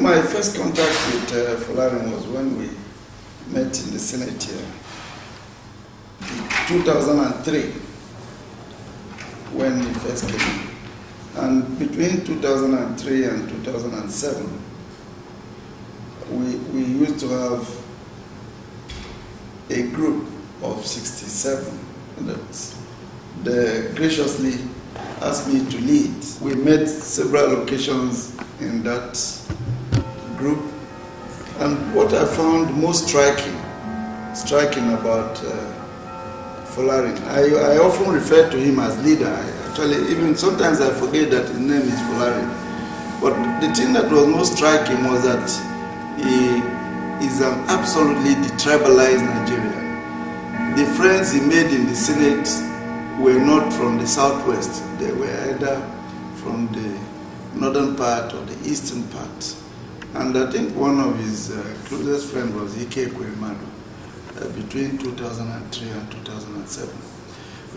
My first contact with Folarin was when we met in the Senate here in 2003, when he first came in. And between 2003 and 2007, we used to have a group of 67 that they graciously asked me to lead. We met several occasions in that group, and what I found most striking about Folarin, I often refer to him as leader. Even sometimes I forget that his name is Folarin. But the thing that was most striking was that he is an absolutely detribalized Nigerian. The friends he made in the Senate were not from the southwest. They were either from the northern part or the eastern part. And I think one of his closest friends was Ike Ekweremadu between 2003 and 2007.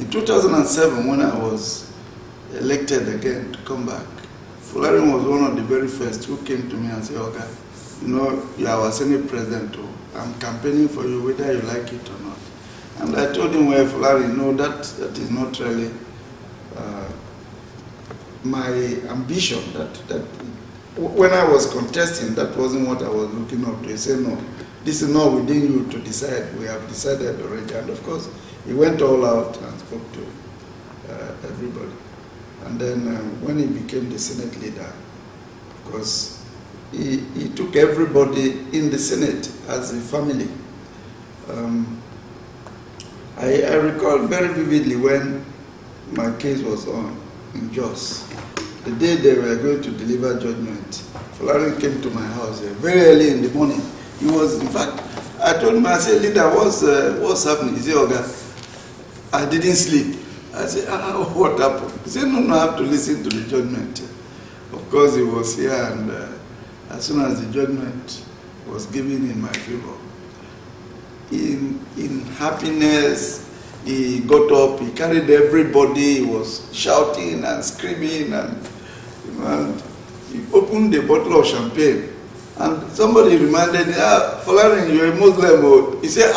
In 2007, when I was elected again to come back, Folarin was one of the very first who came to me and said, "Okay, you know, you are our Senate president, too. I'm campaigning for you whether you like it or not." And I told him, "Well, Folarin, no, that is not really my ambition. That when I was contesting, that wasn't what I was looking up to." He said, "No, this is not within you to decide. We have decided already." And of course, he went all out and spoke to everybody. And then when he became the Senate leader, of course, he took everybody in the Senate as a family. I recall very vividly when my case was on in Jos. The day they were going to deliver judgment, Folarin came to my house very early in the morning. He was, in fact, I told him, I said, "Leader, what's happening?" He said, "Oga, I didn't sleep." I said, "What happened?" He said, No, I have to listen to the judgment." Of course, he was here, and as soon as the judgment was given in my favor, in happiness, he got up, he carried everybody, he was shouting and screaming, and he opened a bottle of champagne. And somebody reminded me, "Folarin, you're a Muslim." He said,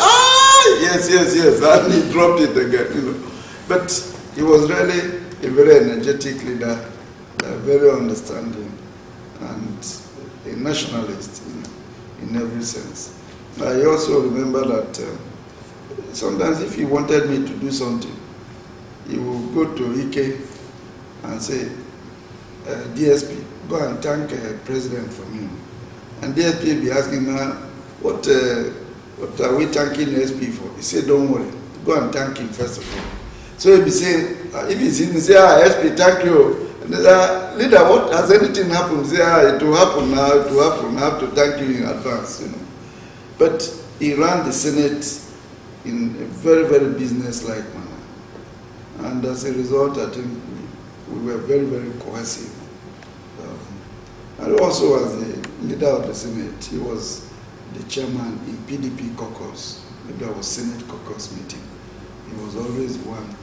yes, and he dropped it again, But he was really a very energetic leader, very understanding, and a nationalist in every sense. I also remember that sometimes if he wanted me to do something, he would go to Ike and say, "DSP, go and thank President for me." And DSP be asking me, what are we thanking SP for? He said, "Don't worry, go and thank him first of all." So he'll be saying, if he's in, he say, "SP, thank you." And they say, "Leader, what, has anything happened?" He say, "It will happen now, it will happen. I have to thank you in advance, But he ran the Senate in a very, very business-like manner. And as a result, I think we were very, very cohesive. And also as the leader of the Senate, he was the chairman in PDP caucus. There was Senate caucus meeting. He was always the one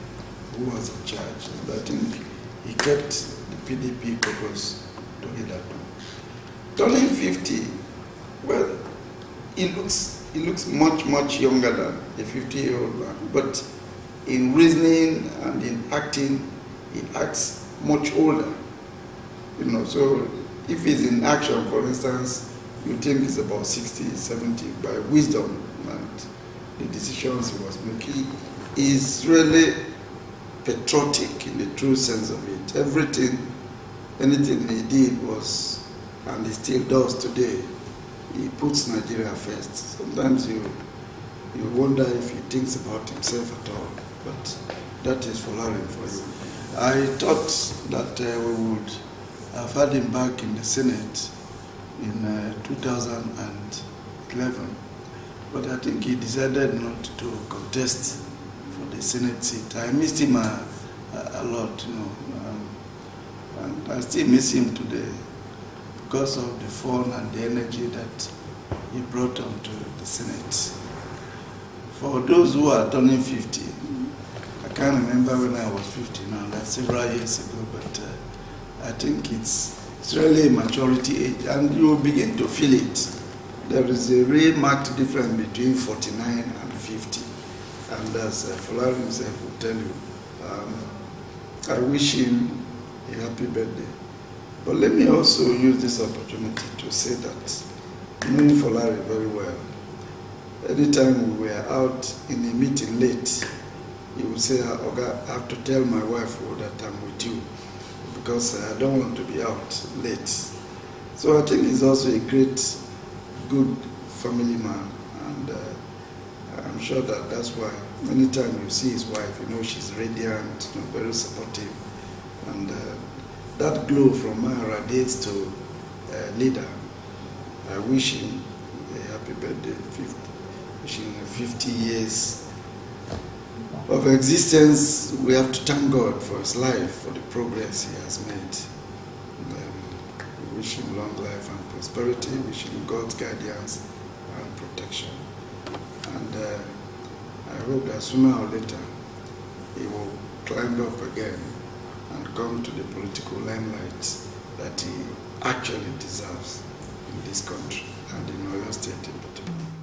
who was in charge. And I think he kept the PDP caucus together. Turning 50, well, he looks much, much younger than a 50-year-old man. But in reasoning and in acting, he acts much older. So if he's in action, for instance, you think he's about 60, 70 by wisdom and the decisions he was making. He's really patriotic in the true sense of it. Anything he did was, and he still does today, he puts Nigeria first. Sometimes you wonder if he thinks about himself at all, but that is Folarin for you. I thought that we would have had him back in the Senate in 2011, but I think he decided not to contest for the Senate seat. I missed him a lot, and I still miss him today because of the fun and the energy that he brought onto the Senate. For those who are turning 50, I can't remember when I was 50 now, that's several years ago, but I think it's really a maturity age, and you will begin to feel it. There is a real marked difference between 49 and 50, and as Folarin himself will tell you, I wish him a happy birthday. But let me also use this opportunity to say that, knowing Folarin very well, anytime we were out in a meeting late, he would say, "Oga, I have to tell my wife that I'm with you because I don't want to be out late." So I think he's also a great, good family man, and I'm sure that that's why anytime you see his wife, you know she's radiant, you know, very supportive, and that glow from her radiates to leader. I wish him a happy birthday, wishing him 50 years of existence. We have to thank God for his life, for the progress he has made. We wish him long life and prosperity, wish him God's guidance and protection. And I hope that sooner or later he will climb up again and come to the political limelight that he actually deserves in this country and in Oyo State in particular.